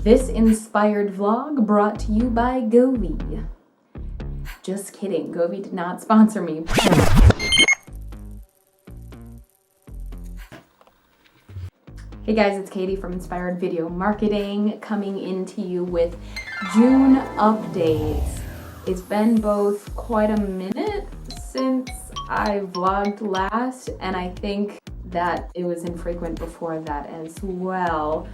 This inspired vlog brought to you by Govee. Just kidding, Govee did not sponsor me. Hey guys, it's Katie from Inspired Video Marketing coming into you with June updates. It's been both quite a minute since I vlogged last, and I think that it was infrequent before that as well.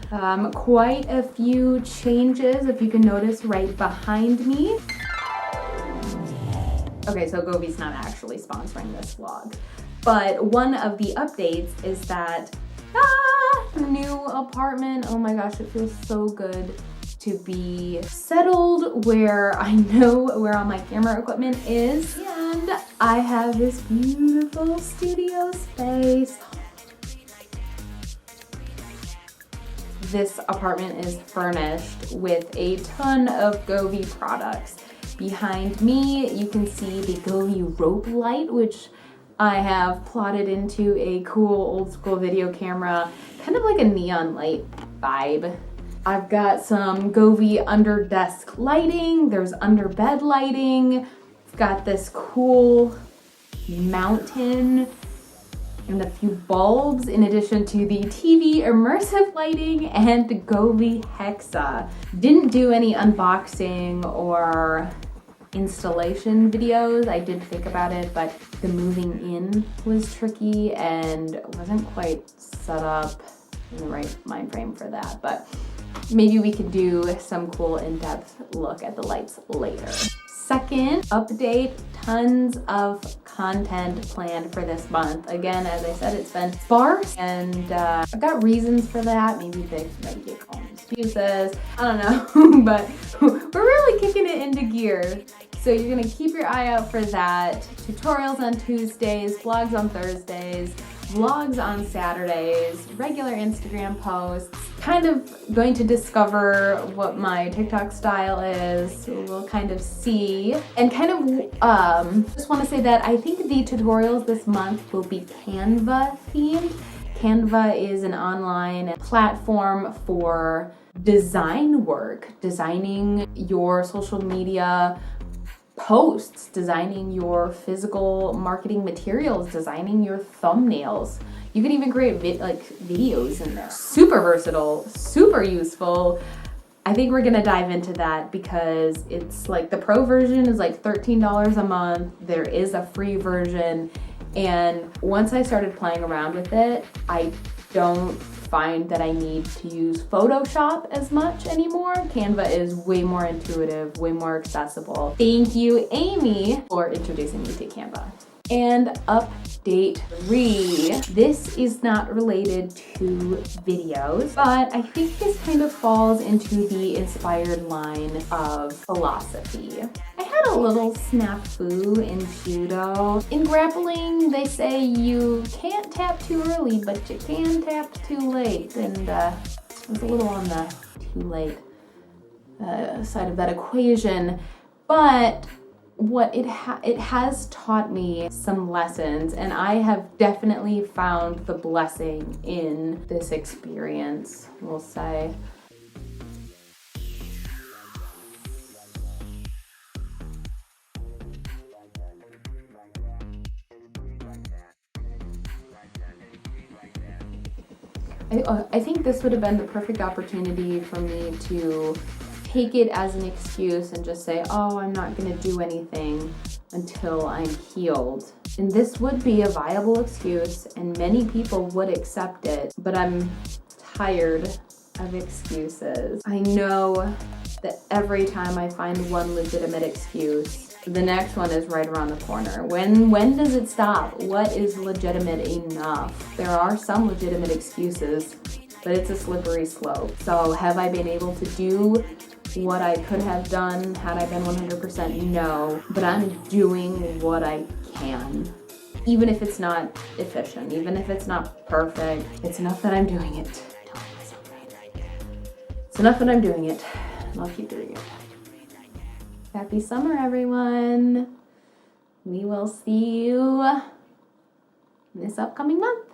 Quite a few changes, if you can notice right behind me. Okay, so Govee's not actually sponsoring this vlog, but one of the updates is that new apartment. Oh my gosh, it feels so good to be settled where I know where all my camera equipment is, and I have this beautiful studio space. This apartment is furnished with a ton of Govee products. Behind me, you can see the Govee rope light, which I have plotted into a cool old school video camera, kind of like a neon light vibe. I've got some Govee under desk lighting, there's under bed lighting, I've got this cool mountain and a few bulbs in addition to the TV immersive lighting and the Govee Hexa. Didn't do any unboxing or installation videos. I did think about it, but the moving in was tricky and wasn't quite set up in the right mind frame for that, but maybe we could do some cool in-depth look at the lights later. Second update, tons of content planned for this month. Again, as I said, it's been sparse, and I've got reasons for that. Maybe they get called excuses, I don't know, but we're really kicking it into gear. So you're gonna keep your eye out for that. Tutorials on Tuesdays, vlogs on Thursdays, vlogs on Saturdays, regular Instagram posts, kind of going to discover what my TikTok style is. So we'll kind of see, and kind of just want to say that I think the tutorials this month will be Canva themed. Canva is an online platform for design work, designing your social media posts, designing your physical marketing materials, designing your thumbnails. You can even create videos in there. Super versatile, super useful. I think we're gonna dive into that because it's like the pro version is like $13 a month. There is a free version, and once I started playing around with it, I don't find that I need to use Photoshop as much anymore. Canva is way more intuitive, way more accessible. Thank you, Amy, for introducing me to Canva. And update 3. This is not related to videos, but I think this kind of falls into the inspired line of philosophy. I had a little snafu in judo. In grappling, they say you can't tap too early, but you can tap too late. And I was a little on the too late side of that equation, but what it has taught me some lessons, and I have definitely found the blessing in this experience, we'll say. I think this would have been the perfect opportunity for me to take it as an excuse and just say, oh, I'm not gonna do anything until I'm healed. And this would be a viable excuse, and many people would accept it, but I'm tired of excuses. I know that every time I find one legitimate excuse, the next one is right around the corner. When does it stop? What is legitimate enough? There are some legitimate excuses, but it's a slippery slope. So have I been able to do what I could have done had I been 100%? No, but I'm doing what I can. Even if it's not efficient, even if it's not perfect, it's enough that I'm doing it. It's enough that I'm doing it, and I'll keep doing it. Happy summer, everyone. We will see you this upcoming month.